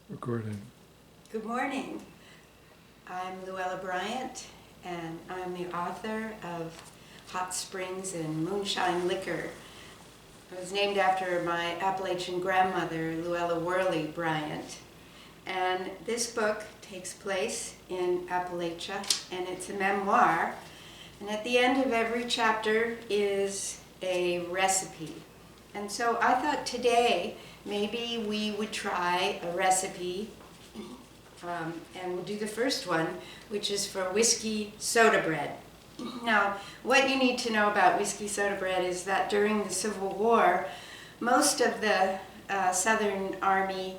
Recording. Good morning. I'm Louella Bryant, and I'm the author of Hot Springs and Moonshine Liquor. I was named after my Appalachian grandmother, Louella Bryant. And this book takes place in Appalachia, and it's a memoir. And at the end of every chapter is a recipe. And so I thought today maybe we would try a recipe, and we'll do the first one, which is for whiskey soda bread. Now, what you need to know about whiskey soda bread is that during the Civil War, most of the Southern Army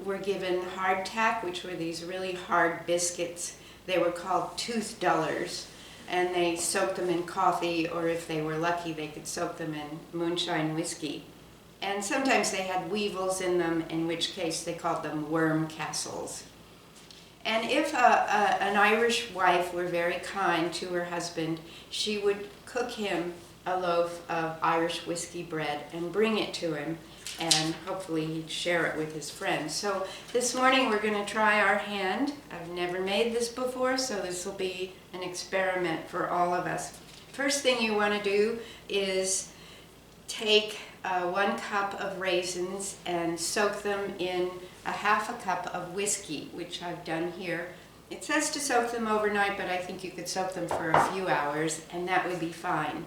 were given hardtack, which were these really hard biscuits. They were called tooth dullers, and they soaked them in coffee, or if they were lucky, they could soak them in moonshine whiskey. And sometimes they had weevils in them, in which case they called them worm castles. And if an Irish wife were very kind to her husband, she would cook him a loaf of Irish whiskey bread and bring it to him, and hopefully he'd share it with his friends. So this morning we're going to try our hand. I've never made this before, so this will be an experiment for all of us. First thing you want to do is take 1 cup of raisins and soak them in a half a cup of whiskey, which I've done here. It says to soak them overnight, but I think you could soak them for a few hours, and that would be fine.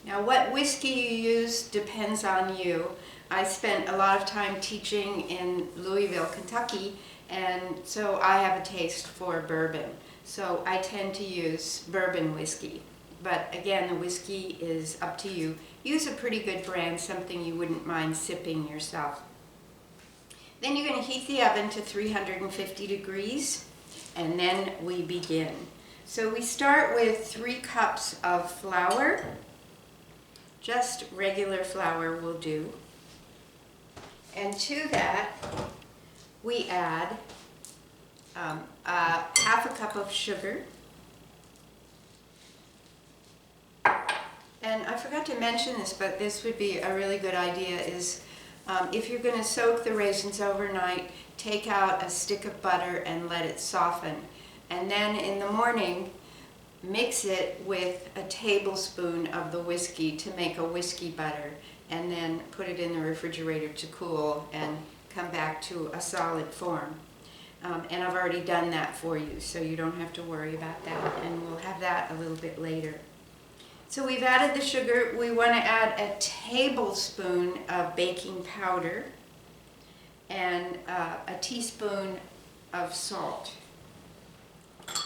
Now, what whiskey you use depends on you. I spent a lot of time teaching in Louisville, Kentucky, and so I have a taste for bourbon. So I tend to use bourbon whiskey. But again, the whiskey is up to you. Use a pretty good brand, something you wouldn't mind sipping yourself. Then you're going to heat the oven to 350 degrees, and then we begin. So we start with 3 cups of flour. Just regular flour will do. And to that, we add half a cup of sugar. And I forgot to mention this, but this would be a really good idea, is if you're going to soak the raisins overnight, take out a stick of butter and let it soften. And then in the morning, mix it with a tablespoon of the whiskey to make a whiskey butter, and then put it in the refrigerator to cool and come back to a solid form. And I've already done that for you, so you don't have to worry about that, and we'll have that a little bit later. So we've added the sugar. We want to add a tablespoon of baking powder and a teaspoon of salt.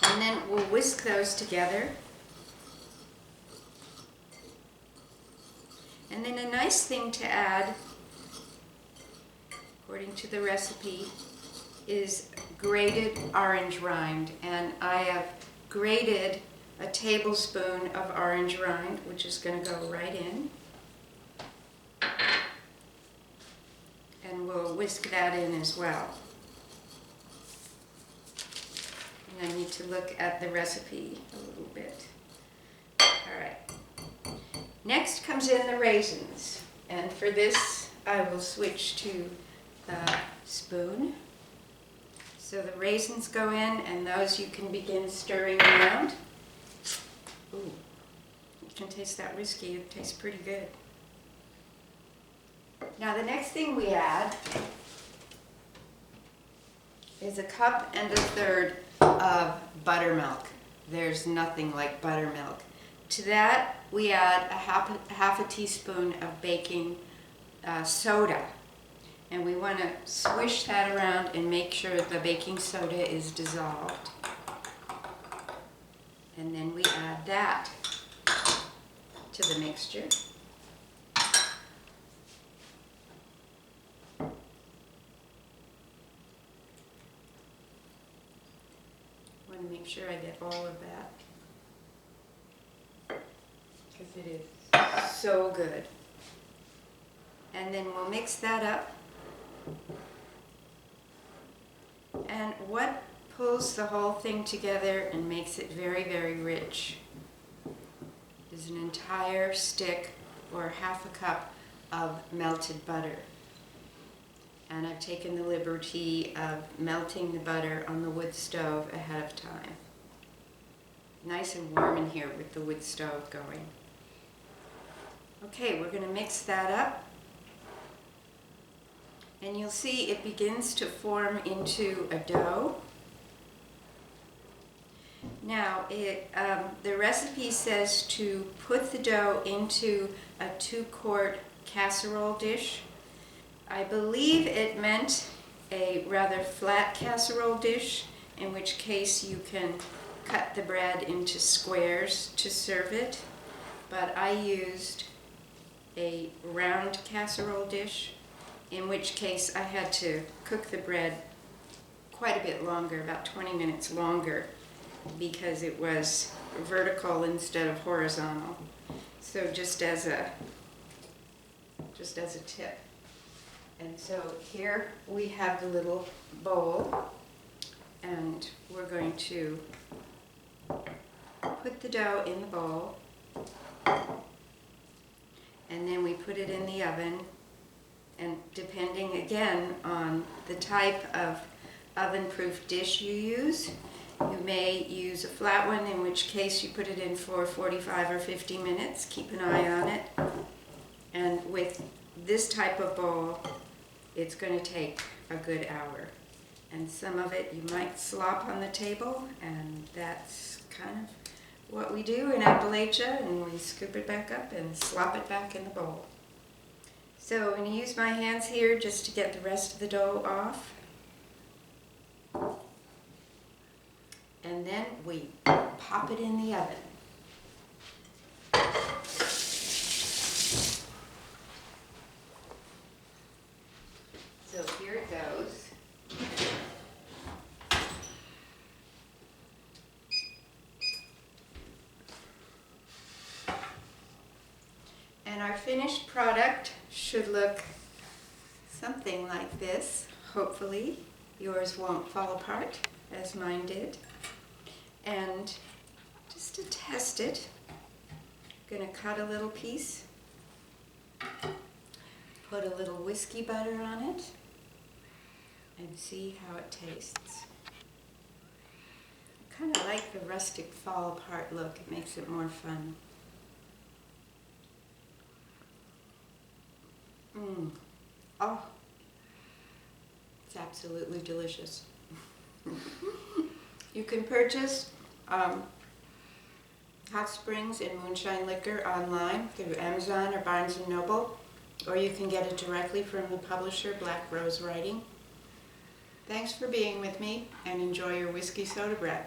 And then we'll whisk those together. And then a nice thing to add, according to the recipe, is grated orange rind. And I have grated a tablespoon of orange rind, which is going to go right in. And we'll whisk that in as well. And I need to look at the recipe a little bit. All right. Next comes in the raisins. And for this, I will switch to the spoon. So the raisins go in, and those you can begin stirring around. Ooh, you can taste that whiskey. It tastes pretty good. Now the next thing we add is 1 1/3 cups of buttermilk. There's nothing like buttermilk. To that we add half a teaspoon of baking soda. And we want to swish that around and make sure the baking soda is dissolved. And then we add that to the mixture. I want to make sure I get all of that, because it is so good. And then we'll mix that up. And what pulls the whole thing together and makes it very, very rich is an entire stick or half a cup of melted butter. and I've taken the liberty of melting the butter on the wood stove ahead of time. Nice and warm in here with the wood stove going. Okay, we're going to mix that up. And you'll see it begins to form into a dough. Now, the recipe says to put the dough into a 2-quart casserole dish. I believe it meant a rather flat casserole dish, in which case you can cut the bread into squares to serve it. But I used a round casserole dish, in which case I had to cook the bread quite a bit longer, about 20 minutes longer, because it was vertical instead of horizontal. So just as a tip. And so here we have the little bowl, and we're going to put the dough in the bowl, and then we put it in the oven. And depending again on the type of oven-proof dish you use, you may use a flat one, in which case you put it in for 45 or 50 minutes. Keep an eye on it. And with this type of bowl, it's going to take a good hour. And some of it you might slop on the table, and that's kind of what we do in Appalachia, and we scoop it back up and slop it back in the bowl. So I'm going to use my hands here just to get the rest of the dough off. And then we pop it in the oven. So here it goes. And our finished product should look something like this, hopefully. Yours won't fall apart, as mine did. And just to test it, I'm going to cut a little piece, put a little whiskey butter on it, and see how it tastes. I kind of like the rustic fall apart look. It makes it more fun. Oh, it's absolutely delicious. You can purchase Hot Springs and Moonshine Liquor online through Amazon or Barnes & Noble, or you can get it directly from the publisher, Black Rose Writing. Thanks for being with me, and enjoy your whiskey soda bread.